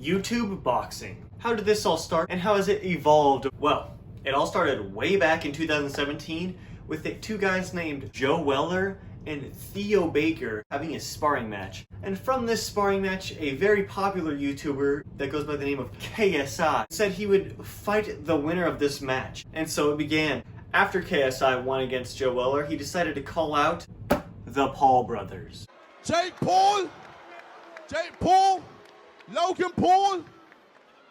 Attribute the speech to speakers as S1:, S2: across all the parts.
S1: YouTube boxing. How did this all start and how has it evolved? Well, it all started way back in 2017 with two guys named Joe Weller and Theo Baker having a sparring match. And from this sparring match, a very popular YouTuber that goes by the name of KSI said he would fight the winner of this match. And so it began. After KSI won against Joe Weller, he decided to call out the Paul brothers.
S2: Jake Paul, Logan Paul,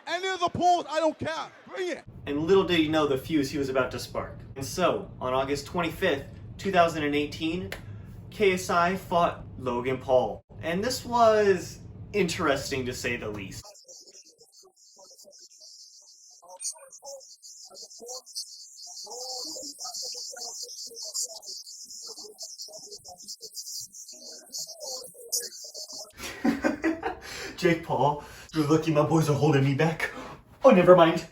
S2: any of the Pauls, I don't care. Bring it.
S1: And little did he know the fuse he was about to spark. And so, on August 25th, 2018, KSI fought Logan Paul. And this was interesting to say the least. Jake Paul, you're lucky my boys are holding me back. Oh, never mind.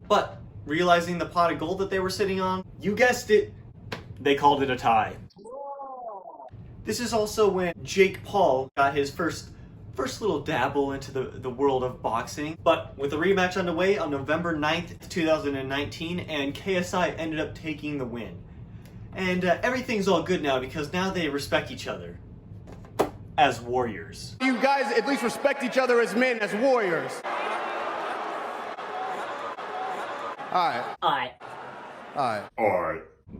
S1: But, realizing the pot of gold that they were sitting on, you guessed it, they called it a tie. This is also when Jake Paul got his first little dabble into the world of boxing. But with the rematch underway on November 9th, 2019, and KSI ended up taking the win. And everything's all good now because now they respect each other as warriors.
S3: You guys at least respect each other as men, as warriors. Alright.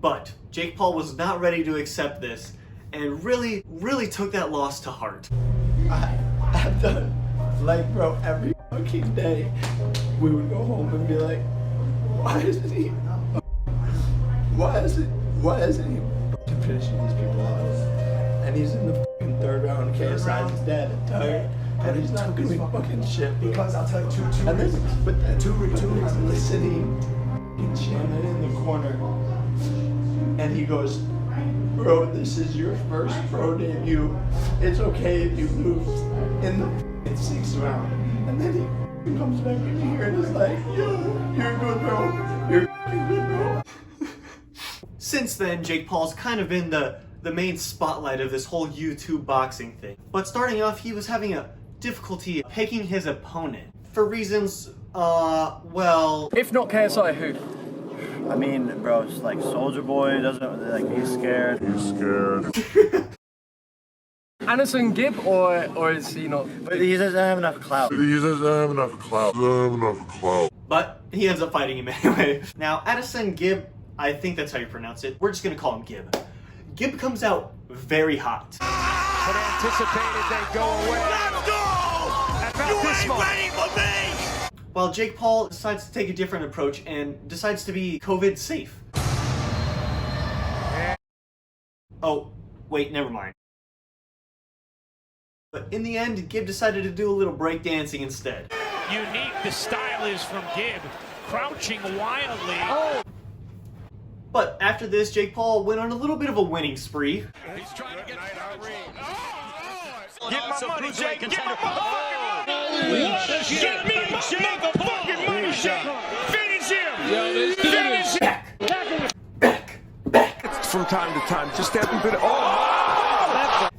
S1: But Jake Paul was not ready to accept this and really took that loss to heart.
S4: I've done, like, bro, every fucking day we would go home and be like, why isn't he fucking finishing these people off? And he's in the fucking third round, KSI's dead and tired, and he's not gonna be fucking shit.
S5: Because I'll tell you two
S4: And
S5: reasons.
S4: then, but then two
S5: reasons.
S4: listening, fucking jamming in the corner, and he goes, bro, this is your first pro debut. It's okay if you lose in the 6th round. And then he comes back in here and is like, yo, you're good, bro. You're good, bro.
S1: Since then, Jake Paul's kind of been the main spotlight of this whole YouTube boxing thing. But starting off, he was having a difficulty picking his opponent for reasons, well...
S6: If not KSI, who?
S7: I mean, bro, it's like Soldier Boy doesn't, like, he's scared.
S6: Anderson Gibb, or is he not?
S7: But he doesn't have enough clout.
S1: But he ends up fighting him anyway. Now, Addison Gibb, I think that's how you pronounce it. We're just gonna call him Gibb. Gibb comes out very hot.
S8: But anticipated they go away.
S2: Let's go! You ain't ready for me!
S1: While Jake Paul decides to take a different approach and decides to be COVID safe. Oh, wait, never mind. But in the end, Gibb decided to do a little breakdancing instead.
S8: Unique, the style is from Gibb, crouching wildly.
S1: But after this, Jake Paul went on a little bit of a winning spree.
S8: He's trying to get to the ring. Get my money, Jake. Get my motherfucking money. Get me my motherfucking money, Jake. Finish him. Finish him.
S1: Back.
S2: From time to time, just every bit.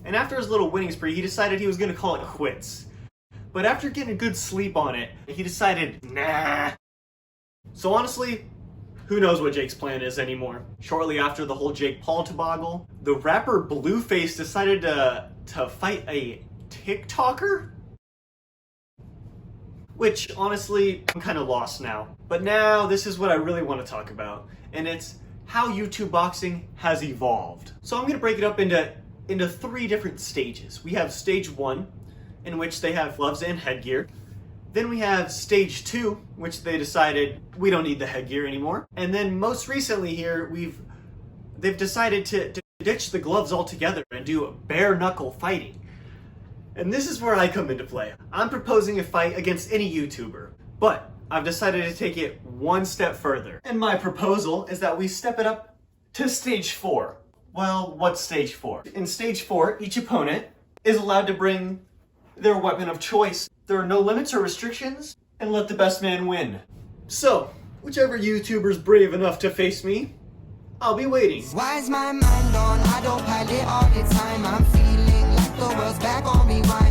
S1: And after his little winning spree, he decided he was going to call it quits. But after getting a good sleep on it, he decided, nah. So honestly, who knows what Jake's plan is anymore. Shortly after the whole Jake Paul debacle, the rapper Blueface decided to fight a TikToker? Which, honestly, I'm kind of lost now. But now, this is what I really want to talk about. And it's how YouTube boxing has evolved. So I'm going to break it up into 3 different stages. We have stage 1, in which they have gloves and headgear. Then we have stage 2, which they decided we don't need the headgear anymore. And then most recently here, they've decided to ditch the gloves altogether and do bare knuckle fighting. And this is where I come into play. I'm proposing a fight against any YouTuber, but I've decided to take it one step further. And my proposal is that we step it up to stage 4. Well, what's stage 4? In stage 4, each opponent is allowed to bring their weapon of choice. There are no limits or restrictions, and let the best man win. So, whichever YouTuber's brave enough to face me, I'll be waiting.
S9: Why is my mind on autopilot all the time? I'm feeling like the world's back on me. Why